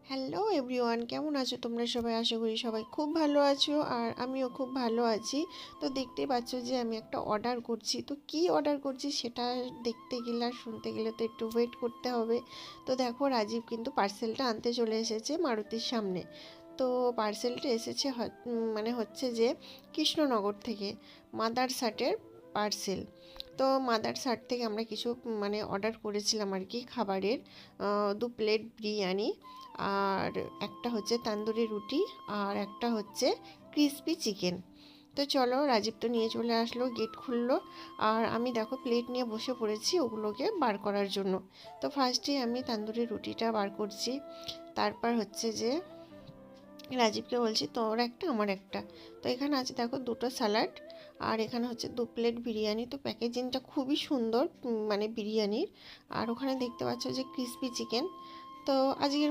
Hello everyone, কেমন আছো তোমরা সবাই? আশা করি সবাই খুব ভালো আছো আর আমিও খুব ভালো আছি। তো দেখতেই পাচ্ছ যে আমি একটা অর্ডার করছি। তো কি অর্ডার করছি সেটা দেখতে গেলে আর শুনতে গেলে তো একটু ওয়েট করতে হবে। তো দেখো, রাজীব কিন্তু পার্সেলটা আনতে চলে এসেছে মারুতির সামনে। তো পার্সেলটা এসেছে মানে হচ্ছে যে কৃষ্ণনগর থেকে মাদার সাটের পার্সেল। তো মাদার সাট থেকে আমরা কিছু মানে অর্ডার করেছিলাম আর কি খাবারের। 2 প্লেট বিরিয়ানি, আর একটা হচ্ছে তান্দুরি রুটি, আর একটা হচ্ছে ক্রিসপি চিকেন। তো চলো, রাজীব তো নিয়ে চলে আসলো, গেট খুললো, আর আমি দেখো প্লেট নিয়ে বসে পড়েছি ওগুলোকে বার করার জন্য। তো ফার্স্টে আমি তান্দুরি রুটিটা বার করছি, তারপর হচ্ছে যে রাজীবকে বলছি তোর একটা আমার একটা। তো এখানে আছে দেখো দুটো স্যালাড, আর এখানে হচ্ছে 2 প্লেট বিরিয়ানি। তো প্যাকেজিংটা খুবই সুন্দর মানে বিরিয়ানির। আর ওখানে দেখতে পাচ্ছ যে ক্রিসপি চিকেন। তো আজকের